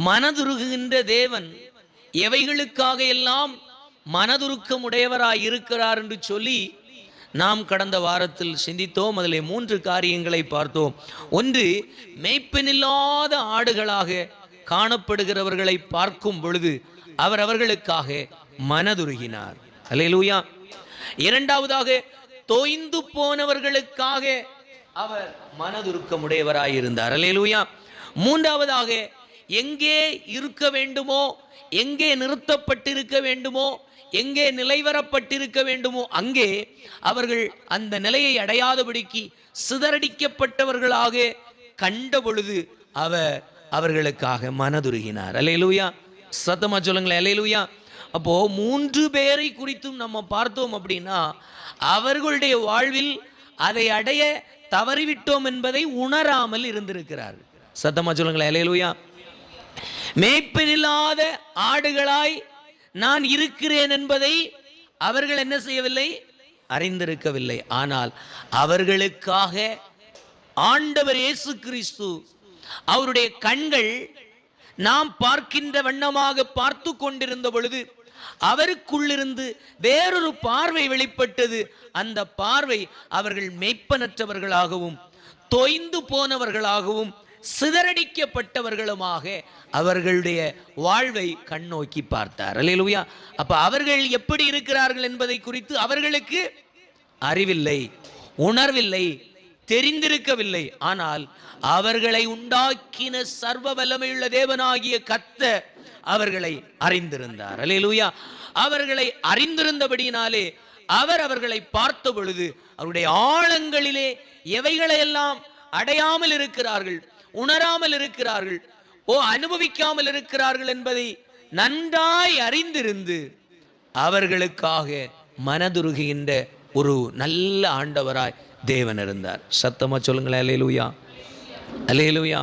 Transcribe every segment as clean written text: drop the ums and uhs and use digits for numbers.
மனதுருகுகின்ற தேவன் எவைகளுக்காக எல்லாம் மனதுருக்கம் உடையவராய் இருக்கிறார் என்று சொல்லி நாம் கடந்த வாரத்தில் சிந்தித்தோம். அதில் 3 காரியங்களை பார்த்தோம். ஒன்று, மேய்ப்பனில்லாத ஆடுகளாக காணப்படுகிறவர்களை பார்க்கும் பொழுது அவர் அவர்களுக்காக மனதுருகினார். அல்லேலூயா. இரண்டாவதாக, தோய்ந்து போனவர்களுக்காக அவர் மனதுருக்கமுடையவராயிருந்தார். அல்லேலூயா. மூன்றாவதாக, எங்கே இருக்க வேண்டுமோ, எங்கே நிறுத்தப்பட்டிருக்க வேண்டுமோ, எங்கே நிலைவரப்பட்டிருக்க வேண்டுமோ அங்கே அவர்கள் அந்த நிலையை அடையாதபடிக்கு சிதறடிக்கப்பட்டவர்களாக கண்ட பொழுது அவர்களுக்காக மனதுருகினார். அல்லேலூயா. சத்தமா சொல்லுங்களேன், அல்லேலூயா. அப்போ 3 பேரை குறித்தும் நம்ம பார்த்தோம் அப்படின்னா, அவர்களுடைய வாழ்வில் அதை அடைய தவறிவிட்டோம் என்பதை உணராமல் இருந்திருக்கிறார். சத்தமா சொல்லுங்களேன், அல்லேலூயா. மேய்ப்பனில்லாத ஆடுகளாய் நான் இருக்கிறேன் என்பதை அவர்கள் என்ன செய்யவில்லை? அறிந்திருக்கவில்லை. ஆனால் அவர்களுக்காக ஆண்டவர் இயேசு கிறிஸ்து அவருடைய கண்கள் நாம் பார்க்கின்ற வண்ணமாக பார்த்து கொண்டிருந்த பொழுது அவருக்குள்ளிருந்து வேறொரு பார்வை வெளிப்பட்டது. அந்த பார்வை அவர்கள் மெய்ப்பனற்றவர்களாகவும் தொய்ந்து போனவர்களாகவும் சிதறடிக்கப்பட்டவர்களுமாக அவர்களுடைய வாழ்வை கண்ணோக்கி பார்த்தார். அல்லேலூயா. அப்ப அவர்கள் எப்படி இருக்கிறார்கள் என்பதை குறித்து அவர்களுக்கு அறிவில்லை, உணர்வில்லை, தெரிந்திருக்கவில்லை. ஆனால் அவர்களை உண்டாக்கின சர்வ வல்லமையுள்ள தேவனாகிய கர்த்தர் அவர்களை அறிந்திருந்தார். அல்லேலூயா. அவர்களை அறிந்திருந்தபடியினாலே அவர்களை பார்த்த பொழுது அவருடைய ஆழங்களிலே எவைகளையெல்லாம் அடையாமல் இருக்கிறார்கள், உணராமல் இருக்கிறார்கள், அனுபவிக்காமல் இருக்கிறார்கள் என்பதை நன்றாய் அறிந்திருந்து அவர்களுக்காக மனதுருகின்ற ஒரு நல்ல ஆண்டவராய் தேவன் இருந்தார். சத்தமா சொல்லுங்களேன், அல்லேலூயா, அல்லேலூயா,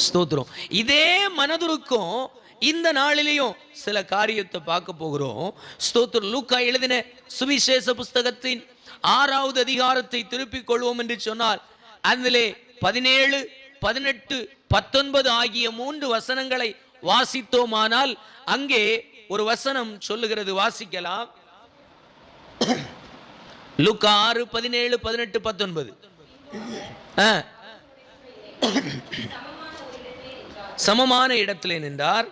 ஸ்தோத்திரம். இதே மனதுருக்கம் இந்த நாளிலேயும் சில காரியத்தை பார்க்க போகிறோம். ஸ்தோத்திரம். லூக்கா எழுதின சுவிசேஷ புஸ்தகத்தின் 6வது அதிகாரத்தை திருப்பிக் கொள்வோம் என்று சொன்னால் அதிலே 17, 18, 19 ஆகிய 3 வசனங்களை வாசித்தோமானால் அங்கே ஒரு வசனம் சொல்லுகிறது. வாசிக்கலாம். லூக்கா 6, 17, 18, 19. சமமான இடத்திலே நின்றார்.